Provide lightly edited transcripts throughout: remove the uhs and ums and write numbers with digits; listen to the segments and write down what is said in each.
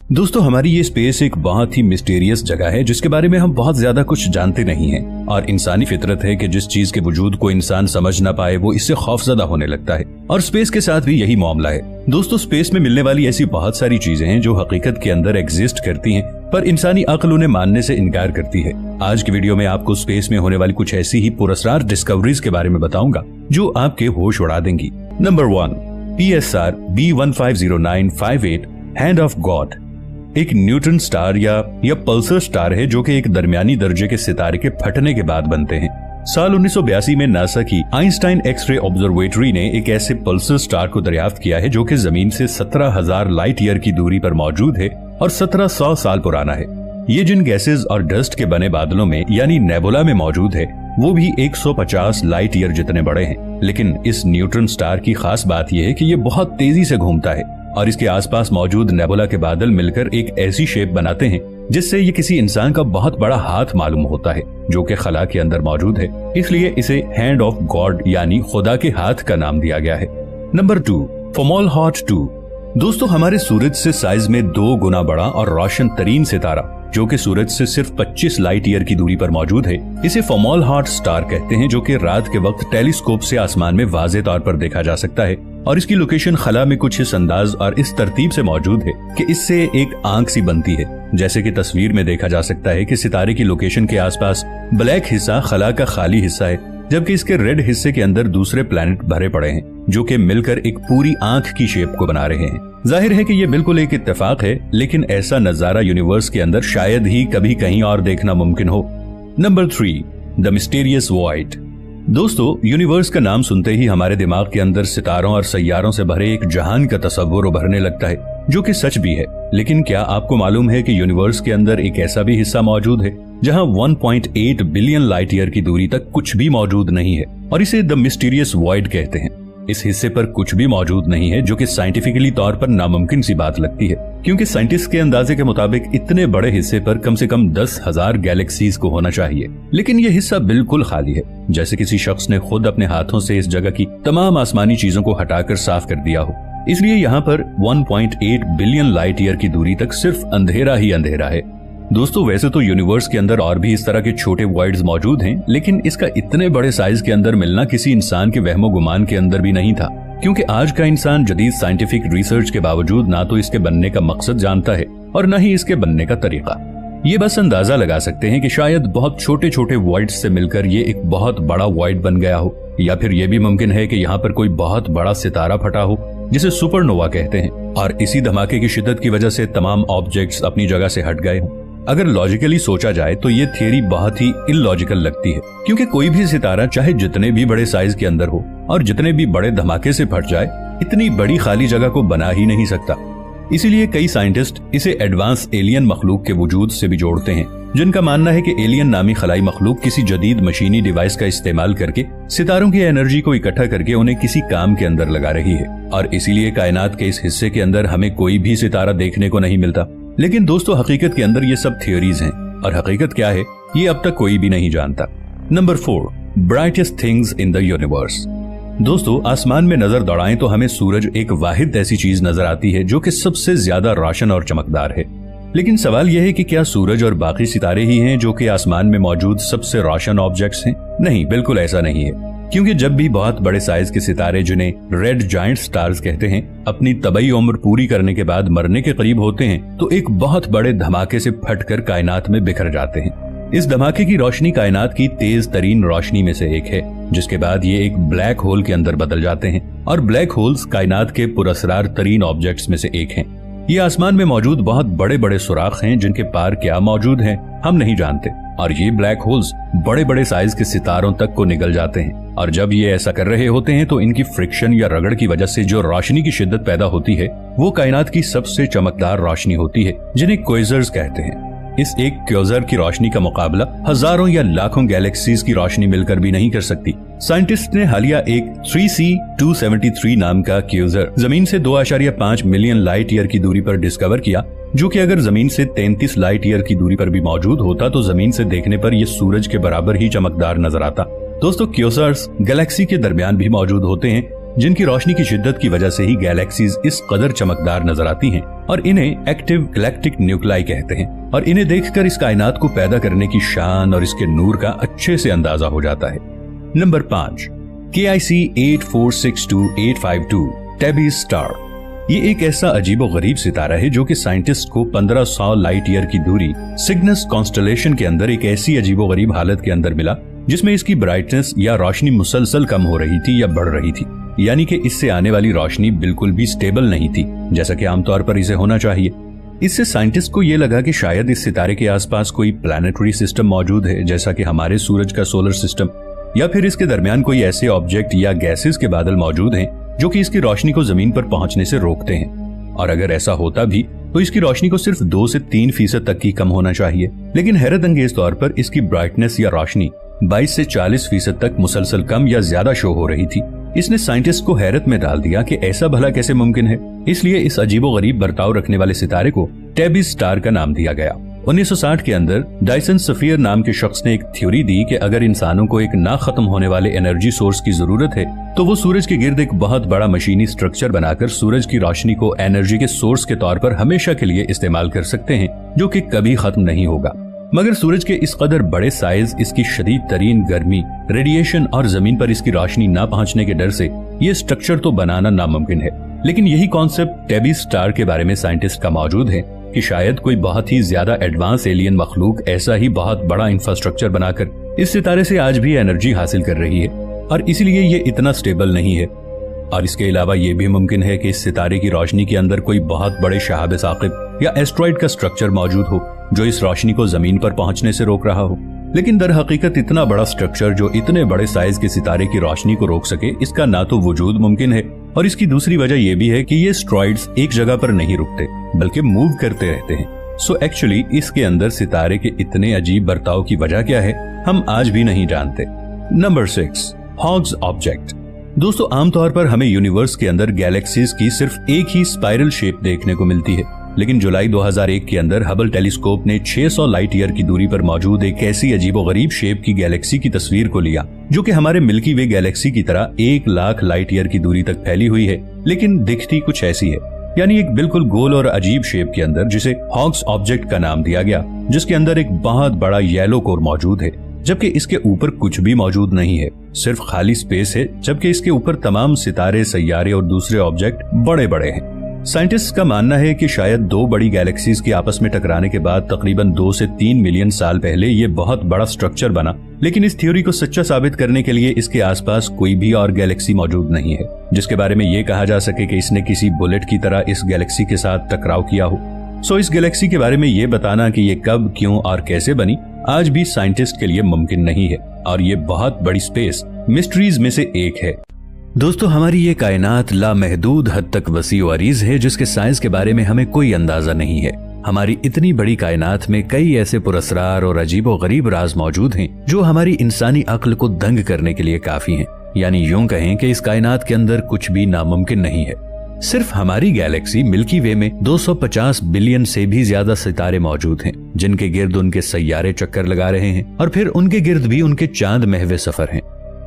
दोस्तों, हमारी ये स्पेस एक बहुत ही मिस्टीरियस जगह है जिसके बारे में हम बहुत ज्यादा कुछ जानते नहीं हैं और इंसानी फितरत है कि जिस चीज के वजूद को इंसान समझ ना पाए वो इससे खौफजदा होने लगता है और स्पेस के साथ भी यही मामला है। दोस्तों, स्पेस में मिलने वाली ऐसी बहुत सारी चीजें हैं जो हकीकत के अंदर एग्जिस्ट करती हैं, पर इंसानी अक्ल उन्हें मानने से इनकार करती है। आज की वीडियो में आपको स्पेस में होने वाली कुछ ऐसी ही पुरस्कार डिस्कवरीज के बारे में बताऊंगा जो आपके होश उड़ा देंगी। Number 1, PSR B150958 hand of God एक न्यूट्रॉन स्टार या पल्सर स्टार है जो कि एक दरमियानी दर्जे के सितारे के फटने के बाद बनते हैं। साल 1982 में नासा की आइंस्टाइन एक्स-रे ऑब्जर्वेटरी ने एक ऐसे पल्सर स्टार को दरियाफ्त किया है जो कि जमीन से 17,000 लाइट ईयर की दूरी पर मौजूद है और 1700 साल पुराना है। ये जिन गैसेज और डस्ट के बने बादलों में यानी नेबुला में मौजूद है वो भी 150 लाइट ईयर जितने बड़े हैं। लेकिन इस न्यूट्रॉन स्टार की खास बात यह है कि ये बहुत तेजी से घूमता है और इसके आसपास मौजूद नेबुला के बादल मिलकर एक ऐसी शेप बनाते हैं जिससे ये किसी इंसान का बहुत बड़ा हाथ मालूम होता है जो कि खला के अंदर मौजूद है। इसलिए इसे हैंड ऑफ गॉड यानी खुदा के हाथ का नाम दिया गया है। नंबर 2, फोमोलहॉट 2। दोस्तों, हमारे सूरज से साइज में 2 गुना बड़ा और रोशन तरीन सितारा जो कि सूरज से सिर्फ 25 लाइट ईयर की दूरी पर मौजूद है, इसे फोमोलहॉट स्टार कहते हैं, जो कि रात के वक्त टेलीस्कोप से आसमान में वाज़े तौर पर देखा जा सकता है और इसकी लोकेशन खला में कुछ इस अंदाज और इस तरतीब से मौजूद है कि इससे एक आंख सी बनती है। जैसे कि तस्वीर में देखा जा सकता है कि सितारे की लोकेशन के आसपास ब्लैक हिस्सा खला का खाली हिस्सा है, जबकि इसके रेड हिस्से के अंदर दूसरे प्लैनेट भरे पड़े हैं जो कि मिलकर एक पूरी आंख की शेप को बना रहे हैं। जाहिर है कि ये बिल्कुल एक इत्तेफाक है, लेकिन ऐसा नजारा यूनिवर्स के अंदर शायद ही कभी कहीं और देखना मुमकिन हो। Number 3, the mysterious void. दोस्तों, यूनिवर्स का नाम सुनते ही हमारे दिमाग के अंदर सितारों और सैयारों से भरे एक जहान का तस्वुर उभरने लगता है, जो कि सच भी है। लेकिन क्या आपको मालूम है कि यूनिवर्स के अंदर एक ऐसा भी हिस्सा मौजूद है जहां 1.8 बिलियन लाइट ईयर की दूरी तक कुछ भी मौजूद नहीं है और इसे द मिस्टीरियस वॉइड कहते हैं। इस हिस्से पर कुछ भी मौजूद नहीं है, जो कि साइंटिफिकली तौर पर नामुमकिन सी बात लगती है, क्योंकि साइंटिस्ट के अंदाजे के मुताबिक इतने बड़े हिस्से पर कम से कम 10,000 गैलेक्सीज को होना चाहिए। लेकिन यह हिस्सा बिल्कुल खाली है, जैसे किसी शख्स ने खुद अपने हाथों से इस जगह की तमाम आसमानी चीजों को हटाकर साफ कर दिया हो। इसलिए यहाँ पर 1.8 बिलियन लाइट ईयर की दूरी तक सिर्फ अंधेरा ही अंधेरा है। दोस्तों, वैसे तो यूनिवर्स के अंदर और भी इस तरह के छोटे वॉइड्स मौजूद हैं, लेकिन इसका इतने बड़े साइज के अंदर मिलना किसी इंसान के वहमो गुमान के अंदर भी नहीं था, क्योंकि आज का इंसान जदीद साइंटिफिक रिसर्च के बावजूद ना तो इसके बनने का मकसद जानता है और न ही इसके बनने का तरीका। ये बस अंदाजा लगा सकते हैं कि शायद बहुत छोटे छोटे वॉइड्स से मिलकर ये एक बहुत बड़ा वॉइड बन गया हो, या फिर यह भी मुमकिन है कि यहाँ पर कोई बहुत बड़ा सितारा फटा हो जिसे सुपरनोवा कहते हैं और इसी धमाके की शिद्दत की वजह से तमाम ऑब्जेक्ट्स अपनी जगह से हट गए हों। अगर लॉजिकली सोचा जाए तो ये थियरी बहुत ही इलॉजिकल लगती है, क्योंकि कोई भी सितारा चाहे जितने भी बड़े साइज के अंदर हो और जितने भी बड़े धमाके से फट जाए, इतनी बड़ी खाली जगह को बना ही नहीं सकता। इसीलिए कई साइंटिस्ट इसे एडवांस एलियन मखलूक के वजूद से भी जोड़ते हैं, जिनका मानना है कि एलियन नामी खलाई मखलूक किसी जदीद मशीनी डिवाइस का इस्तेमाल करके सितारों की एनर्जी को इकट्ठा करके उन्हें किसी काम के अंदर लगा रही है और इसीलिए कायनात के इस हिस्से के अंदर हमें कोई भी सितारा देखने को नहीं मिलता। लेकिन दोस्तों, हकीकत के अंदर ये सब थियोरीज हैं और हकीकत क्या है ये अब तक कोई भी नहीं जानता। Number 4, brightest things in the universe. दोस्तों, आसमान में नजर दौड़ाएं तो हमें सूरज एक वाहिद ऐसी चीज नजर आती है जो कि सबसे ज्यादा रोशन और चमकदार है। लेकिन सवाल यह है कि क्या सूरज और बाकी सितारे ही हैं जो कि आसमान में मौजूद सबसे रोशन ऑब्जेक्ट्स हैं? नहीं, बिल्कुल ऐसा नहीं है, क्योंकि जब भी बहुत बड़े साइज के सितारे, जिन्हें रेड जायंट स्टार्स कहते हैं, अपनी तबई उम्र पूरी करने के बाद मरने के करीब होते हैं तो एक बहुत बड़े धमाके से फटकर कायनात में बिखर जाते हैं। इस धमाके की रोशनी कायनात की तेज तरीन रोशनी में से एक है, जिसके बाद ये एक ब्लैक होल के अंदर बदल जाते हैं और ब्लैक होल्स कायनात के पुरअसरार तरीन ऑब्जेक्ट्स में से एक हैं। ये आसमान में मौजूद बहुत बड़े बड़े सुराख हैं जिनके पार क्या मौजूद है हम नहीं जानते, और ये ब्लैक होल्स बड़े बड़े साइज के सितारों तक को निगल जाते हैं और जब ये ऐसा कर रहे होते हैं तो इनकी फ्रिक्शन या रगड़ की वजह से जो रोशनी की शिद्दत पैदा होती है वो कायनात की सबसे चमकदार रोशनी होती है, जिन्हें क्वेज़र्स कहते हैं। इस एक क्वेज़र की रोशनी का मुकाबला हजारों या लाखों गैलेक्सीज की रोशनी मिलकर भी नहीं कर सकती। साइंटिस्ट ने हालिया एक 3C273 नाम का क्वेज़र जमीन से 2.5 मिलियन लाइट ईयर की दूरी पर डिस्कवर किया, जो कि अगर जमीन से 33 लाइट ईयर की दूरी पर भी मौजूद होता तो जमीन से देखने पर यह सूरज के बराबर ही चमकदार नजर आता। दोस्तों, क्वेज़र्स गैलेक्सी के दरमियान भी मौजूद होते हैं, जिनकी रोशनी की शिद्दत की वजह से ही गैलेक्सीज इस कदर चमकदार नजर आती हैं और इन्हें एक्टिव गैलेक्टिक न्यूक्लाई कहते हैं। और इन्हें देखकर इस कायनात को पैदा करने की शान और इसके नूर का अच्छे से अंदाजा हो जाता है। नंबर 5, KIC 8462852 टेबीज स्टार। ये एक ऐसा अजीबो गरीब सितारा है जो कि साइंटिस्ट को 1500 लाइट ईयर की दूरी सिग्नस कॉन्स्टलेशन के अंदर एक ऐसी अजीबो गरीब हालत के अंदर मिला जिसमें इसकी ब्राइटनेस या रोशनी मुसलसल कम हो रही थी या बढ़ रही थी, यानी कि इससे आने वाली रोशनी बिल्कुल भी स्टेबल नहीं थी जैसा कि आमतौर पर इसे होना चाहिए। इससे साइंटिस्ट को यह लगा कि शायद इस सितारे के आसपास कोई प्लैनेटरी सिस्टम मौजूद है जैसा कि हमारे सूरज का सोलर सिस्टम, या फिर इसके दरमियान कोई ऐसे ऑब्जेक्ट या गैसेस के बादल मौजूद हैं जो कि इसकी रोशनी को जमीन पर पहुंचने से रोकते हैं। और अगर ऐसा होता भी तो इसकी रोशनी को सिर्फ 2 से 3% तक ही कम होना चाहिए। लेकिन हैरत अंगेज तौर पर इसकी ब्राइटनेस या रोशनी 22 से 40% तक मुसलसल कम या ज्यादा शो हो रही थी। इसने साइंटिस्ट को हैरत में डाल दिया कि ऐसा भला कैसे मुमकिन है। इसलिए इस अजीबो गरीब बर्ताव रखने वाले सितारे को टेबीज स्टार का नाम दिया गया। 1960 के अंदर डायसन सफियर नाम के शख्स ने एक थ्योरी दी कि अगर इंसानों को एक ना खत्म होने वाले एनर्जी सोर्स की जरूरत है तो वो सूरज के गिर्द एक बहुत बड़ा मशीनी स्ट्रक्चर बनाकर सूरज की रोशनी को एनर्जी के सोर्स के तौर पर हमेशा के लिए इस्तेमाल कर सकते हैं, जो कि कभी खत्म नहीं होगा। मगर सूरज के इस कदर बड़े साइज, इसकी शदीद तरीन गर्मी, रेडिएशन और जमीन पर इसकी रोशनी ना पहुंचने के डर से ये स्ट्रक्चर तो बनाना नामुमकिन है। लेकिन यही कॉन्सेप्ट टेबीज स्टार के बारे में साइंटिस्ट का मौजूद है कि शायद कोई बहुत ही ज्यादा एडवांस एलियन मखलूक ऐसा ही बहुत बड़ा इंफ्रास्ट्रक्चर बनाकर इस सितारे से आज भी एनर्जी हासिल कर रही है और इसीलिए ये इतना स्टेबल नहीं है। और इसके अलावा ये भी मुमकिन है कि इस सितारे की रोशनी के अंदर कोई बहुत बड़े शहाब साकिब या एस्ट्रॉइड का स्ट्रक्चर मौजूद हो जो इस रोशनी को जमीन पर पहुंचने से रोक रहा हो। लेकिन दर हकीकत इतना बड़ा स्ट्रक्चर जो इतने बड़े साइज के सितारे की रोशनी को रोक सके, इसका ना तो वजूद मुमकिन है और इसकी दूसरी वजह यह भी है कि ये एस्ट्रॉइड्स एक जगह पर नहीं रुकते बल्कि मूव करते रहते हैं। सो एक्चुअली इसके अंदर सितारे के इतने अजीब बर्ताव की वजह क्या है हम आज भी नहीं जानते। Number 6, hogs object. दोस्तों, आमतौर पर हमें यूनिवर्स के अंदर गैलेक्सीज की सिर्फ एक ही स्पाइरल शेप देखने को मिलती है, लेकिन जुलाई 2001 के अंदर हबल टेलीस्कोप ने 600 लाइट ईयर की दूरी पर मौजूद एक ऐसी अजीबोगरीब शेप की गैलेक्सी की तस्वीर को लिया जो कि हमारे मिल्की वे गैलेक्सी की तरह 1 लाख लाइट ईयर की दूरी तक फैली हुई है, लेकिन दिखती कुछ ऐसी है। यानी एक बिल्कुल गोल और अजीब शेप के अंदर, जिसे हॉग्स ऑब्जेक्ट का नाम दिया गया, जिसके अंदर एक बहुत बड़ा येलो कोर मौजूद है, जबकि इसके ऊपर कुछ भी मौजूद नहीं है, सिर्फ खाली स्पेस है, जबकि इसके ऊपर तमाम सितारे, सैयारे और दूसरे ऑब्जेक्ट बड़े बड़े हैं। साइंटिस्ट का मानना है कि शायद 2 बड़ी गैलेक्सीज के आपस में टकराने के बाद तकरीबन 2 से 3 मिलियन साल पहले ये बहुत बड़ा स्ट्रक्चर बना, लेकिन इस थ्योरी को सच्चा साबित करने के लिए इसके आसपास कोई भी और गैलेक्सी मौजूद नहीं है जिसके बारे में ये कहा जा सके कि इसने किसी बुलेट की तरह इस गैलेक्सी के साथ टकराव किया हो। सो इस गैलेक्सी के बारे में ये बताना कि ये कब, क्यों और कैसे बनी आज भी साइंटिस्ट के लिए मुमकिन नहीं है और ये बहुत बड़ी स्पेस मिस्ट्रीज में से एक है। दोस्तों, हमारी ये कायनात लामहदूद हद तक वसी व अरीज है जिसके साइंस के बारे में हमें कोई अंदाजा नहीं है। हमारी इतनी बड़ी कायनात में कई ऐसे पुरस्कार और अजीबो गरीब राज मौजूद हैं जो हमारी इंसानी अक्ल को दंग करने के लिए काफी हैं। यानी यूं कहें कि इस कायनात के अंदर कुछ भी नामुमकिन नहीं है। सिर्फ हमारी गैलेक्सी मिल्की वे में 250 बिलियन से भी ज्यादा सितारे मौजूद हैं जिनके गिर्द उनके सैयारे चक्कर लगा रहे हैं और फिर उनके गिर्द भी उनके चांद महवे सफर हैं।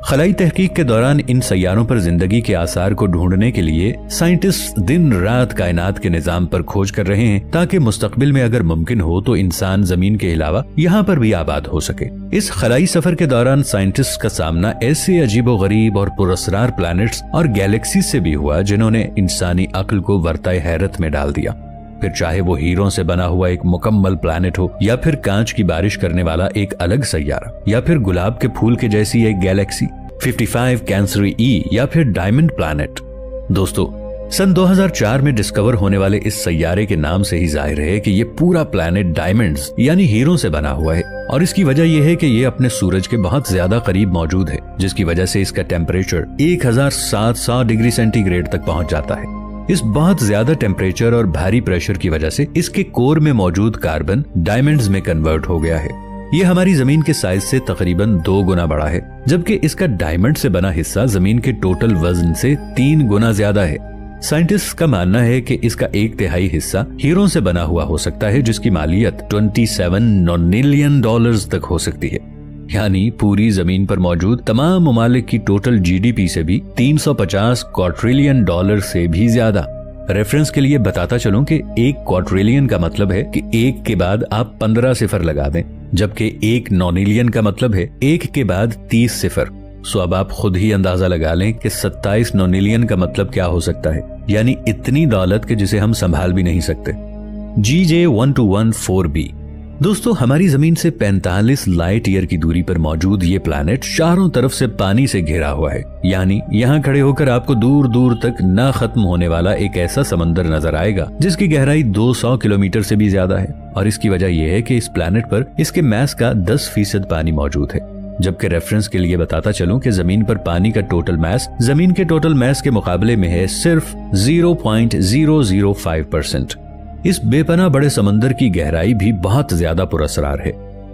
खलाई तहकीक के दौरान इन सैयारों पर जिंदगी के आसार को ढूंढने के लिए साइंटिस्ट दिन रात कायनात के निजाम पर खोज कर रहे हैं ताकि मुस्तकबिल में अगर मुमकिन हो तो इंसान जमीन के अलावा यहाँ पर भी आबाद हो सके। इस खलाई सफर के दौरान साइंटिस्ट का सामना ऐसे अजीबोगरीब और पुरस्कार प्लैनेट्स और गैलेक्सी से भी हुआ जिन्होंने इंसानी अक्ल को वर्ताए हैरत में डाल दिया। फिर चाहे वो हीरों से बना हुआ एक मुकम्मल प्लैनेट हो या फिर कांच की बारिश करने वाला एक अलग सैयारा या फिर गुलाब के फूल के जैसी एक गैलेक्सी 55 कैंसरी ई या फिर डायमंड प्लैनेट। दोस्तों, सन 2004 में डिस्कवर होने वाले इस सैयारे के नाम से ही जाहिर है कि ये पूरा प्लैनेट डायमंड्स यानी हीरों से बना हुआ है और इसकी वजह यह है कि ये अपने सूरज के बहुत ज्यादा करीब मौजूद है, जिसकी वजह से इसका टेम्परेचर 1700 डिग्री सेंटीग्रेड तक पहुंच जाता है। इस बहुत ज्यादा टेम्परेचर और भारी प्रेशर की वजह से इसके कोर में मौजूद कार्बन डायमंड्स में कन्वर्ट हो गया है। ये हमारी जमीन के साइज से तकरीबन 2 गुना बड़ा है, जबकि इसका डायमंड से बना हिस्सा जमीन के टोटल वजन से 3 गुना ज्यादा है। साइंटिस्ट का मानना है कि इसका 1/3 हिस्सा हीरों से बना हुआ हो सकता है जिसकी मालियत $27 मिलियन तक हो सकती है। यानी पूरी जमीन पर मौजूद तमाम ममालिक की टोटल जीडीपी से भी 350 क्वाड्रिलियन डॉलर से भी ज्यादा। रेफरेंस के लिए बताता चलूं कि 1 क्वाड्रिलियन का मतलब है कि 1 के बाद आप 15 सिफर लगा दें, जबकि 1 नॉनिलियन का मतलब है 1 के बाद 30 सिफर। सो अब आप खुद ही अंदाजा लगा लें कि 27 नॉनिलियन का मतलब क्या हो सकता है, यानी इतनी दौलत के जिसे हम संभाल भी नहीं सकते। GJ1214b। दोस्तों, हमारी जमीन से 45 लाइट ईयर की दूरी पर मौजूद ये प्लैनेट चारों तरफ से पानी से घिरा हुआ है, यानी यहाँ खड़े होकर आपको दूर दूर तक ना खत्म होने वाला एक ऐसा समंदर नजर आएगा जिसकी गहराई 200 किलोमीटर से भी ज्यादा है। और इसकी वजह यह है कि इस प्लैनेट पर इसके मैस का 10% पानी मौजूद है, जबकि रेफरेंस के लिए बताता चलूं कि जमीन पर पानी का टोटल मैस जमीन के टोटल मैस के मुकाबले में है सिर्फ 0.005%। इस बेपनाह बड़े समंदर की गहराई भी बहुत ज्यादा पुरअसरार है,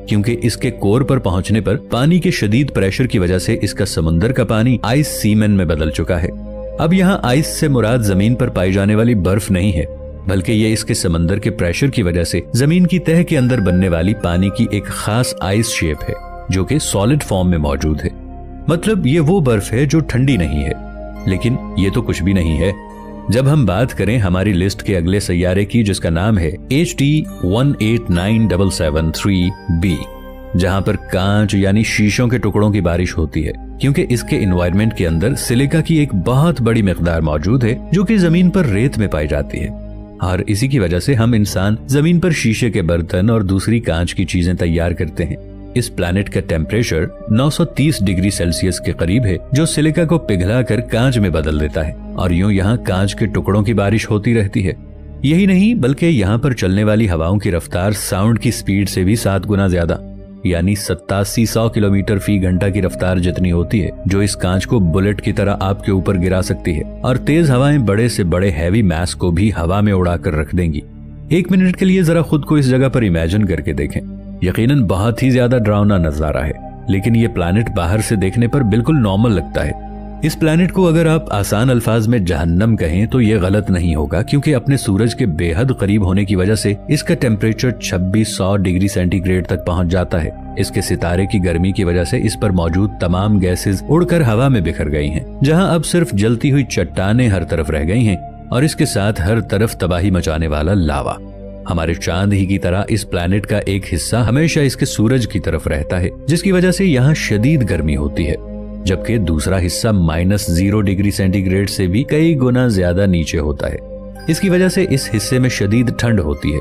क्योंकि इसके कोर पर पहुंचने पर पानी के शदीद प्रेशर की वजह से इसका समंदर का पानी आइस सीमेन में बदल चुका है। अब यहाँ आइस से मुराद जमीन पर पाई जाने वाली बर्फ नहीं है, बल्कि ये इसके समंदर के प्रेशर की वजह से जमीन की तह के अंदर बनने वाली पानी की एक खास आइस शेप है, जो कि सॉलिड फॉर्म में मौजूद है। मतलब ये वो बर्फ है जो ठंडी नहीं है। लेकिन ये तो कुछ भी नहीं है। जब हम बात करें हमारी लिस्ट के अगले सैयारे की, जिसका नाम है HT189773b, जहां पर कांच यानी शीशों के टुकड़ों की बारिश होती है, क्योंकि इसके एनवायरनमेंट के अंदर सिलिका की एक बहुत बड़ी मिकदार मौजूद है जो कि जमीन पर रेत में पाई जाती है। और इसी की वजह से हम इंसान जमीन पर शीशे के बर्तन और दूसरी कांच की चीजें तैयार करते हैं। इस प्लैनेट का टेम्परेचर 930 डिग्री सेल्सियस के करीब है, जो सिलिका को पिघलाकर कांच में बदल देता है, और यूं यहाँ कांच के टुकड़ों की बारिश होती रहती है। यही नहीं, बल्कि यहाँ पर चलने वाली हवाओं की रफ्तार साउंड की स्पीड से भी 7 गुना ज्यादा, यानी 8700 किलोमीटर फी घंटा की रफ्तार जितनी होती है, जो इस कांच को बुलेट की तरह आपके ऊपर गिरा सकती है। और तेज हवाएं बड़े से बड़े हैवी मैस को भी हवा में उड़ाकर रख देंगी। 1 मिनट के लिए जरा खुद को इस जगह पर इमेजिन करके देखें। यकीनन बहुत ही ज्यादा डरावना नजारा है, लेकिन ये प्लैनेट बाहर से देखने पर बिल्कुल नॉर्मल लगता है। इस प्लैनेट को अगर आप आसान अल्फाज में जहन्नम कहें तो ये गलत नहीं होगा, क्योंकि अपने सूरज के बेहद करीब होने की वजह से इसका टेम्परेचर 2600 डिग्री सेंटीग्रेड तक पहुंच जाता है। इसके सितारे की गर्मी की वजह से इस पर मौजूद तमाम गैसेस उड़कर हवा में बिखर गई हैं, जहां अब सिर्फ जलती हुई चट्टानें हर तरफ रह गई हैं, और इसके साथ हर तरफ तबाही मचाने वाला लावा। हमारे चांद ही की तरह इस प्लैनेट का एक हिस्सा हमेशा इसके सूरज की तरफ रहता है, जिसकी वजह से यहाँ शदीद गर्मी होती है, जबकि दूसरा हिस्सा -0 डिग्री सेंटीग्रेड से भी कई गुना ज्यादा नीचे होता है। इसकी वजह से इस हिस्से में शदीद ठंड होती है।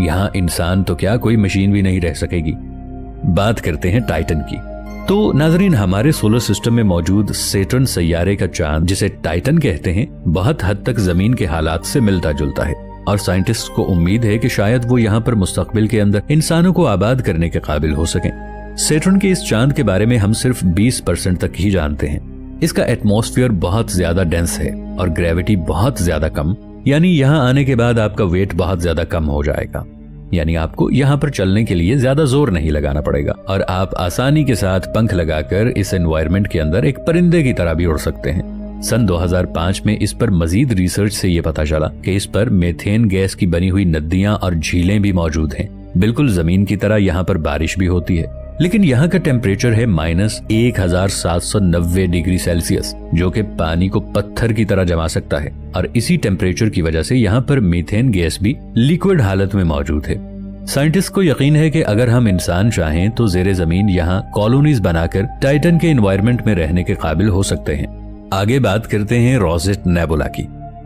यहाँ इंसान तो क्या, कोई मशीन भी नहीं रह सकेगी। बात करते हैं टाइटन की। तो नाजरीन, हमारे सोलर सिस्टम में मौजूद सैटर्न सैयारे का चांद, जिसे टाइटन कहते हैं, बहुत हद तक जमीन के हालात से मिलता जुलता है, और साइंटिस्ट को उम्मीद है कि शायद वो यहाँ पर मुस्तकबिल के अंदर इंसानों को आबाद करने के काबिल हो सकें। सैटर्न के इस चांद के बारे में हम सिर्फ 20% तक ही जानते हैं। इसका एटमॉस्फेयर बहुत ज्यादा डेंस है और ग्रेविटी बहुत ज्यादा कम, यानी यहाँ आने के बाद आपका वेट बहुत ज्यादा कम हो जाएगा, यानी आपको यहाँ पर चलने के लिए ज्यादा जोर नहीं लगाना पड़ेगा और आप आसानी के साथ पंख लगाकर इस एनवायरनमेंट के अंदर एक परिंदे की तरह भी उड़ सकते हैं। सन 2005 में इस पर मजीद रिसर्च से ये पता चला कि इस पर मीथेन गैस की बनी हुई नदियां और झीलें भी मौजूद हैं। बिल्कुल जमीन की तरह यहाँ पर बारिश भी होती है, लेकिन यहाँ का टेम्परेचर है -1790 डिग्री सेल्सियस, जो कि पानी को पत्थर की तरह जमा सकता है। और इसी टेम्परेचर की वजह से यहाँ पर मीथेन गैस भी लिक्विड हालत में मौजूद है। साइंटिस्ट को यकीन है कि अगर हम इंसान चाहें तो जेरे जमीन यहाँ कॉलोनीज बनाकर टाइटन के एनवायरनमेंट में रहने के काबिल हो सकते हैं। आगे बात करते हैं रोजेट नेबुला की।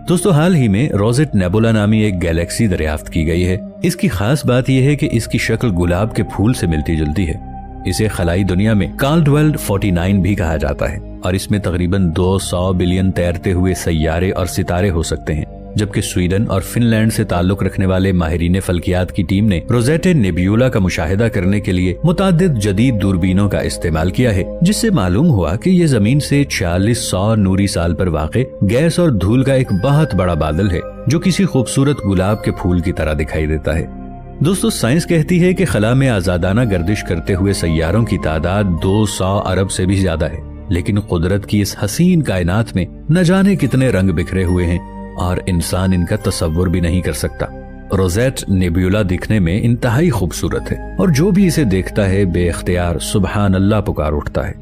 दोस्तों, हाल ही में रोजेट नेबुला नामी एक गैलेक्सी दरियाफ्त की गई है। इसकी खास बात यह है कि इसकी शक्ल गुलाब के फूल से मिलती जुलती है। इसे खलाई दुनिया में कार्लडवेल 49 भी कहा जाता है और इसमें तकरीबन 200 बिलियन तैरते हुए सैयारे और सितारे हो सकते हैं। जबकि स्वीडन और फिनलैंड से ताल्लुक रखने वाले माहिरीन फल्कियात की टीम ने रोजेटे नेब्यूला का मुशाहिदा करने के लिए मुतादिद जदीद दूरबीनों का इस्तेमाल किया है, जिससे मालूम हुआ कि ये जमीन से 4600 नूरी साल पर वाक़े गैस और धूल का एक बहुत बड़ा बादल है, जो किसी खूबसूरत गुलाब के फूल की तरह दिखाई देता है। दोस्तों, साइंस कहती है कि खला में आजादाना गर्दिश करते हुए सैयारों की तादाद 200 अरब से भी ज्यादा है, लेकिन कुदरत की इस हसीन कायनात में न जाने कितने रंग बिखरे हुए हैं और इंसान इनका तसव्वुर भी नहीं कर सकता। रोजेट नेबुला दिखने में इंतहाई खूबसूरत है और जो भी इसे देखता है बेख्तियार सुबहान अल्लाह पुकार उठता है।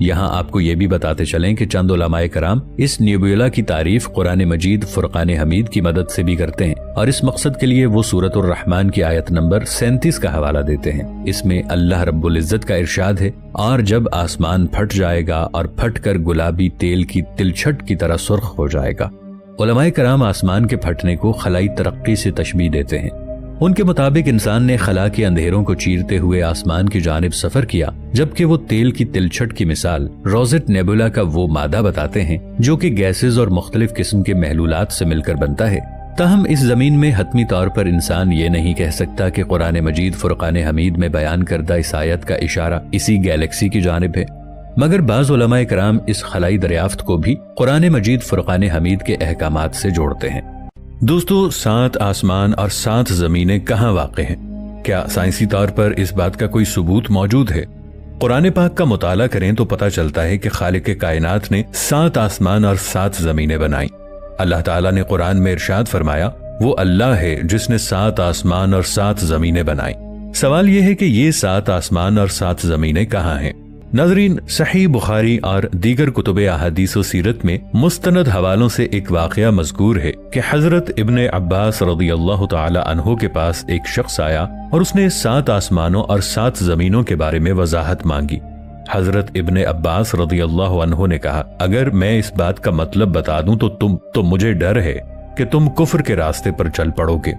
यहाँ आपको ये भी बताते चलें कि चंद उलमाए कराम इस नेबुला की तारीफ कुरान मजीद फुरकान हमीद की मदद से भी करते हैं और इस मकसद के लिए वो सूरत उर रहमान की आयत नंबर 37 का हवाला देते हैं। इसमें अल्लाह रब्बुल इज्जत का इरशाद है, और जब आसमान फट जाएगा और फट कर गुलाबी तेल की तिलछट की तरह सुर्ख हो जाएगा। उलमाए कराम आसमान के फटने को खलाई तरक्की से तशबीह देते हैं। उनके मुताबिक इंसान ने खला के अंधेरों को चीरते हुए आसमान की जानिब सफर किया, जबकि वो तेल की तिलछट की मिसाल रोजेट नेबुला का वो मादा बताते हैं जो कि गैसेज और मुख्तलिफ किस्म के महलूलात से मिलकर बनता है। ताहम इस जमीन में हतमी तौर पर इंसान ये नहीं कह सकता कि कुरान मजीद फुरकान हमीद में बयान करदा इस आयत का इशारा इसी गैलेक्सी की जानिब है, मगर बाज़ उलमाए कराम इस खलाई दरियाफ्त को भी कुरान मजीद फुरकान हमीद के अहकामात से जोड़ते हैं। दोस्तों, 7 आसमान और 7 जमीनें कहाँ वाक़ हैं? क्या साइंसी तौर पर इस बात का कोई सबूत मौजूद है? कुरान पाक का मुताला करें तो पता चलता है कि खालिक कायनात ने 7 आसमान और 7 जमीनें बनाई। अल्लाह ताला ने कुरान में इरशाद फरमाया, वो अल्लाह है जिसने 7 आसमान और 7 जमीनें बनाई। सवाल यह है कि ये 7 आसमान और 7 जमीनें कहाँ हैं? नाज़रीन, सही बुखारी और दीगर कुतुबे अहादीस व सीरत में मुस्तनद हवालों से एक वाक़या मज़कूर है कि हजरत इब्ने अब्बास रज़ियल्लाहु ताला अन्हु के पास एक शख्स आया और उसने 7 आसमानों और 7 जमीनों के बारे में वजाहत मांगी। हजरत इब्ने अब्बास रज़ियल्लाहु अन्हु ने कहा, अगर मैं इस बात का मतलब बता दूं तो मुझे डर है कि तुम कुफ्र के रास्ते पर चल पड़ोगे।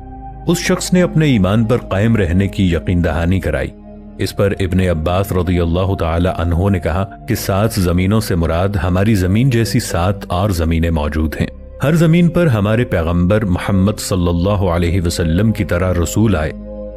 उस शख्स ने अपने ईमान पर कायम रहने की यकीन दहानी कराई। इस पर इब्ने अब्बास रज़ियल्लाहु ताला अन्हु ने कहा कि 7 जमीनों से मुराद हमारी जमीन जैसी 7 और जमीनें मौजूद हैं। हर जमीन पर हमारे पैगंबर मोहम्मद सल्लल्लाहु अलैहि वसल्लम की तरह रसूल आए।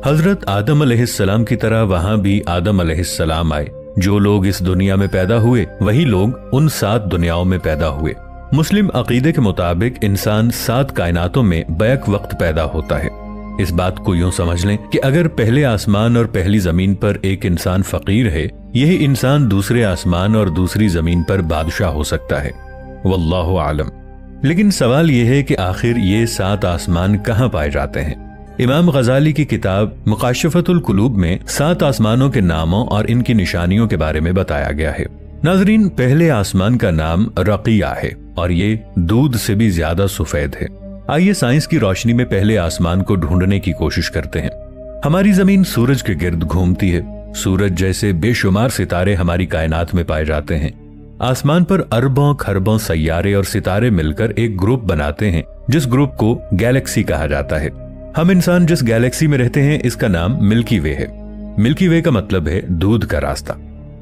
हजरत आदम अलैहिस्सलाम की तरह वहां भी आदम अलैहिस्सलाम आए। जो लोग इस दुनिया में पैदा हुए वही लोग उन 7 दुनियाओं में पैदा हुए। मुस्लिम अकीदे के मुताबिक इंसान 7 कायनातों में बैक वक्त पैदा होता है। इस बात को यूं समझ लें कि अगर पहले आसमान और पहली जमीन पर एक इंसान फकीर है, यही इंसान दूसरे आसमान और दूसरी जमीन पर बादशाह हो सकता है। वल्लाहु आलम। लेकिन सवाल यह है कि आखिर ये 7 आसमान कहाँ पाए जाते हैं? इमाम गजाली की किताब मुकाशफतुल कुलूब में 7 आसमानों के नामों और इनकी निशानियों के बारे में बताया गया है। नाजरीन, पहले आसमान का नाम रक़िया है और ये दूध से भी ज्यादा सफेद है। आइए साइंस की रोशनी में पहले आसमान को ढूंढने की कोशिश करते हैं। हमारी जमीन सूरज के गिर्द घूमती है। सूरज जैसे बेशुमार सितारे हमारी कायनात में पाए जाते हैं। आसमान पर अरबों खरबों सैयारे और सितारे मिलकर एक ग्रुप बनाते हैं, जिस ग्रुप को गैलेक्सी कहा जाता है। हम इंसान जिस गैलेक्सी में रहते हैं इसका नाम मिल्की वे है। मिल्की वे का मतलब है दूध का रास्ता।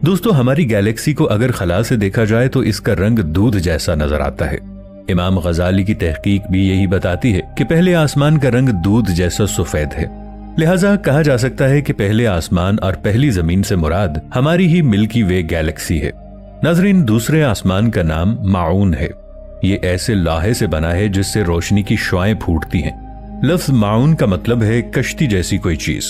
दोस्तों, हमारी गैलेक्सी को अगर खला से देखा जाए तो इसका रंग दूध जैसा नजर आता है। इमाम गजाली की तहकीक भी यही बताती है कि पहले आसमान का रंग दूध जैसा सफेद है। लिहाजा कहा जा सकता है कि पहले आसमान और पहली जमीन से मुराद हमारी ही मिल्की वे गैलेक्सी है। नाजरीन, दूसरे आसमान का नाम माऊन है। ये ऐसे लोहे से बना है जिससे रोशनी की शुआएं फूटती हैं। लफ्ज माऊन का मतलब है कश्ती जैसी कोई चीज।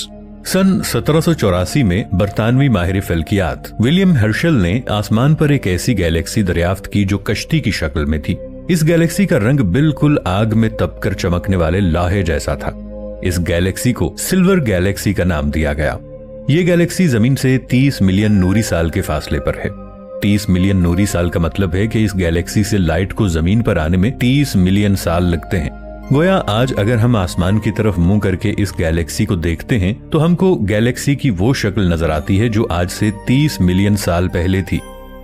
सन 1784 में बरतानवी माहिर फल्कियात विलियम हर्शल ने आसमान पर एक ऐसी गैलेक्सी दरियाफ्त की जो कश्ती की शक्ल में थी। इस गैलेक्सी का रंग बिल्कुल आग में तपकर चमकने वाले लोहे जैसा था। इस गैलेक्सी को सिल्वर गैलेक्सी का नाम दिया गया। ये गैलेक्सी जमीन से 30 मिलियन नूरी साल के फासले पर है। 30 मिलियन नूरी साल का मतलब है कि इस गैलेक्सी से लाइट को जमीन पर आने में 30 मिलियन साल लगते हैं। गोया आज अगर हम आसमान की तरफ मुंह करके इस गैलेक्सी को देखते हैं तो हमको गैलेक्सी की वो शक्ल नजर आती है जो आज से 30 मिलियन साल पहले थी।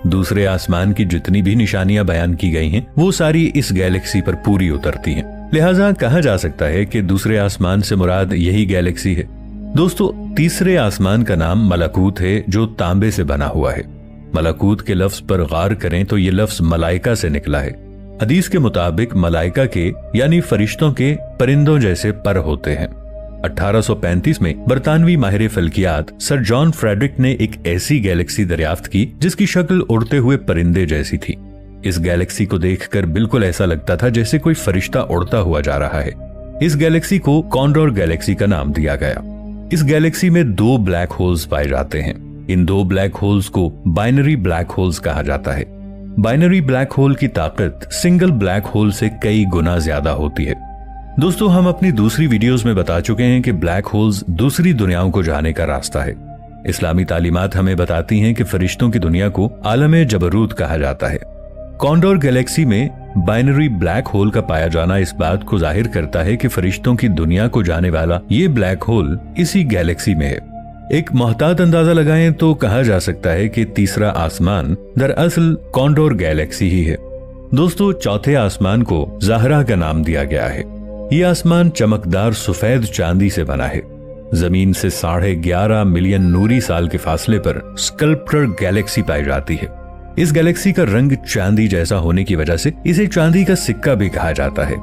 दूसरे आसमान की जितनी भी निशानियां बयान की गई हैं, वो सारी इस गैलेक्सी पर पूरी उतरती हैं। लिहाजा कहा जा सकता है कि दूसरे आसमान से मुराद यही गैलेक्सी है। दोस्तों, तीसरे आसमान का नाम मलकूत है, जो तांबे से बना हुआ है। मलकूत के लफ्ज पर गौर करें तो ये लफ्ज मलाइका से निकला है। हदीस के मुताबिक मलाइका के यानी फरिश्तों के परिंदों जैसे पर होते हैं। 1835 में बरतानवी माहिर फल्कियात सर जॉन फ्रेडरिक ने एक ऐसी गैलेक्सी दरियाफ्त की जिसकी शक्ल उड़ते हुए परिंदे जैसी थी। इस गैलेक्सी को देखकर बिल्कुल ऐसा लगता था जैसे कोई फरिश्ता उड़ता हुआ जा रहा है। इस गैलेक्सी को कॉन्डोर गैलेक्सी का नाम दिया गया। इस गैलेक्सी में 2 ब्लैक होल्स पाए जाते हैं। इन 2 ब्लैक होल्स को बाइनरी ब्लैक होल्स कहा जाता है। बाइनरी ब्लैक होल की ताकत सिंगल ब्लैक होल से कई गुना ज्यादा होती है। दोस्तों, हम अपनी दूसरी वीडियोस में बता चुके हैं कि ब्लैक होल्स दूसरी दुनियाओं को जाने का रास्ता है। इस्लामी तालीमात हमें बताती हैं कि फरिश्तों की दुनिया को आलम जबरूत कहा जाता है। कॉन्डोर गैलेक्सी में बाइनरी ब्लैक होल का पाया जाना इस बात को जाहिर करता है कि फरिश्तों की दुनिया को जाने वाला ये ब्लैक होल इसी गैलेक्सी में है। एक मोहतात अंदाजा लगाएं तो कहा जा सकता है कि तीसरा आसमान दरअसल कॉन्डोर गैलेक्सी ही है। दोस्तों, चौथे आसमान को ज़हरा का नाम दिया गया है। ये आसमान चमकदार सफेद चांदी से बना है। जमीन से 11.5 मिलियन नूरी साल के फासले पर स्कल्प्टर गैलेक्सी पाई जाती है। इस गैलेक्सी का रंग चांदी जैसा होने की वजह से इसे चांदी का सिक्का भी कहा जाता है।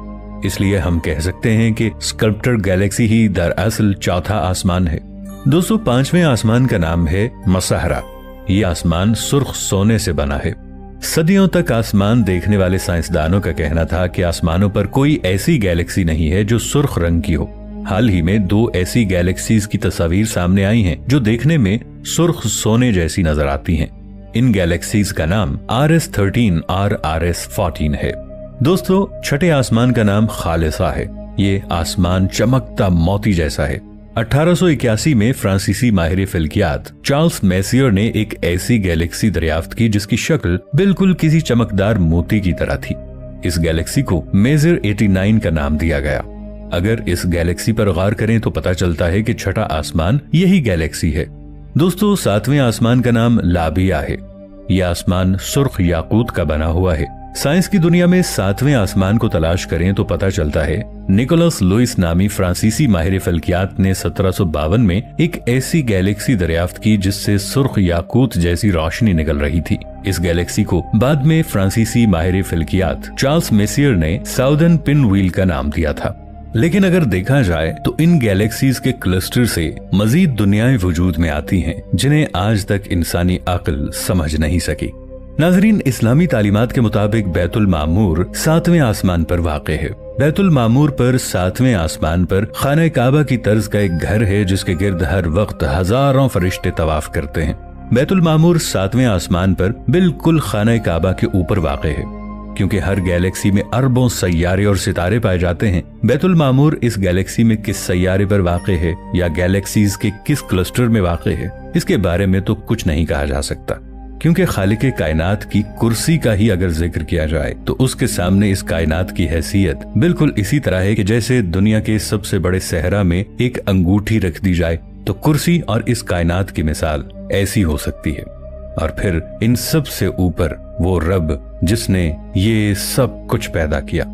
इसलिए हम कह सकते हैं कि स्कल्प्टर गैलेक्सी ही दरअसल चौथा आसमान है। दोस्तों, 5वें आसमान का नाम है मसहरा। ये आसमान सुर्ख सोने से बना है। सदियों तक आसमान देखने वाले साइंसदानों का कहना था कि आसमानों पर कोई ऐसी गैलेक्सी नहीं है जो सुर्ख रंग की हो। हाल ही में 2 ऐसी गैलेक्सीज की तस्वीर सामने आई हैं जो देखने में सुर्ख सोने जैसी नजर आती हैं। इन गैलेक्सीज का नाम RS13 और RS14 है। दोस्तों, छठे आसमान का नाम खालिसा है। ये आसमान चमकता मोती जैसा है। 1881 में फ्रांसीसी माहिर फल्कियात चार्ल्स मेसियर ने एक ऐसी गैलेक्सी दरियाफ्त की जिसकी शक्ल बिल्कुल किसी चमकदार मोती की तरह थी। इस गैलेक्सी को मेजर 89 का नाम दिया गया। अगर इस गैलेक्सी पर गौर करें तो पता चलता है कि छठा आसमान यही गैलेक्सी है। दोस्तों, 7वें आसमान का नाम लाबिया है। यह आसमान सुर्ख याकूत का बना हुआ है। साइंस की दुनिया में 7वें आसमान को तलाश करें तो पता चलता है निकोलस लुइस नामी फ्रांसीसी माहिर फल्कियात ने 1752 में एक ऐसी गैलेक्सी दरियाफ्त की जिससे सुर्ख याकूत जैसी रोशनी निकल रही थी। इस गैलेक्सी को बाद में फ्रांसीसी माहिर फल्कियात चार्ल्स मेसियर ने साउदर्न पिनव्हील का नाम दिया था। लेकिन अगर देखा जाए तो इन गैलेक्सीज के क्लस्टर से मजीद दुनियाएं वजूद में आती हैं जिन्हें आज तक इंसानी अक्ल समझ नहीं सकी। नाजरीन, इस्लामी तालीमात के मुताबिक बैतुल मामूर 7वें आसमान पर वाक़े है। बैतुल मामूर पर 7वें आसमान पर खाना काबा की तर्ज का एक घर है जिसके गिर्द हर वक्त हजारों फरिश्ते तवाफ करते हैं। बैतुल मामूर 7वें आसमान पर बिल्कुल खाना काबा के ऊपर वाक़े है। क्योंकि हर गैलेक्सी में अरबों सैयारे और सितारे पाए जाते हैं, बैतुल मामूर इस गैलेक्सी में किस सैयारे पर वाक़े है या गैलेक्सीज के किस क्लस्टर में वाक़े है, इसके बारे में तो कुछ नहीं कहा जा सकता। क्योंकि खालिक कायनात की कुर्सी का ही अगर जिक्र किया जाए तो उसके सामने इस कायनात की हैसियत बिल्कुल इसी तरह है कि जैसे दुनिया के सबसे बड़े सहरा में एक अंगूठी रख दी जाए तो कुर्सी और इस कायनात की मिसाल ऐसी हो सकती है। और फिर इन सब से ऊपर वो रब जिसने ये सब कुछ पैदा किया।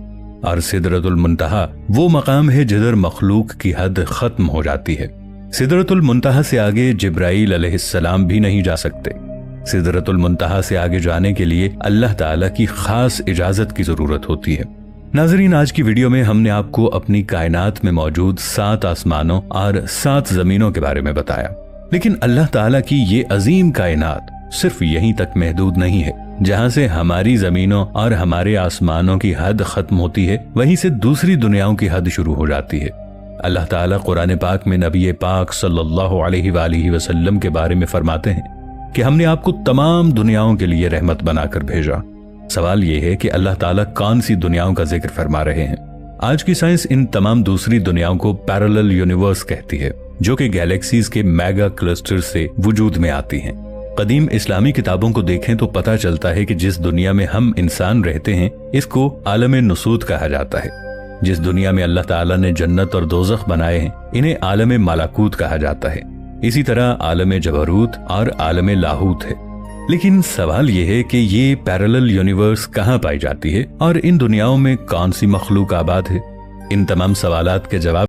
और सिदरतुल मुंतहा वो मकाम है जिधर मखलूक की हद खत्म हो जाती है। सिदरतुल मुंतहा से आगे जिब्राइल अलैहिस्सलाम भी नहीं जा सकते। सिदरतुल मुंतहा से आगे जाने के लिए अल्लाह ताला की खास इजाजत की जरूरत होती है। नाजरीन, आज की वीडियो में हमने आपको अपनी कायनात में मौजूद 7 आसमानों और 7 जमीनों के बारे में बताया। लेकिन अल्लाह ताला की ये अजीम कायनात सिर्फ यहीं तक महदूद नहीं है। जहाँ से हमारी जमीनों और हमारे आसमानों की हद खत्म होती है, वहीं से दूसरी दुनियाओं की हद शुरू हो जाती है। अल्लाह ताला कुरान पाक में नबी पाक सल्लल्लाहु अलैहि वसल्लम के बारे में फरमाते हैं कि हमने आपको तमाम दुनियाओं के लिए रहमत बनाकर भेजा। सवाल यह है कि अल्लाह ताला कौन सी दुनियाओं का जिक्र फरमा रहे हैं। आज की साइंस इन तमाम दूसरी दुनियाओं को पैरेलल यूनिवर्स कहती है, जो कि गैलेक्सीज के मेगा क्लस्टर से वजूद में आती हैं। कदीम इस्लामी किताबों को देखें तो पता चलता है कि जिस दुनिया में हम इंसान रहते हैं इसको आलम नुसूद कहा जाता है। जिस दुनिया में अल्लाह ताला ने जन्नत और दोज़ख बनाए हैं इन्हें आलम मलाकूत कहा जाता है। इसी तरह आलम जबरूत और आलम लाहूत है। लेकिन सवाल यह है कि ये पैरेलल यूनिवर्स कहाँ पाई जाती है और इन दुनियाओं में कौन सी मखलूक आबाद है। इन तमाम सवालात के जवाब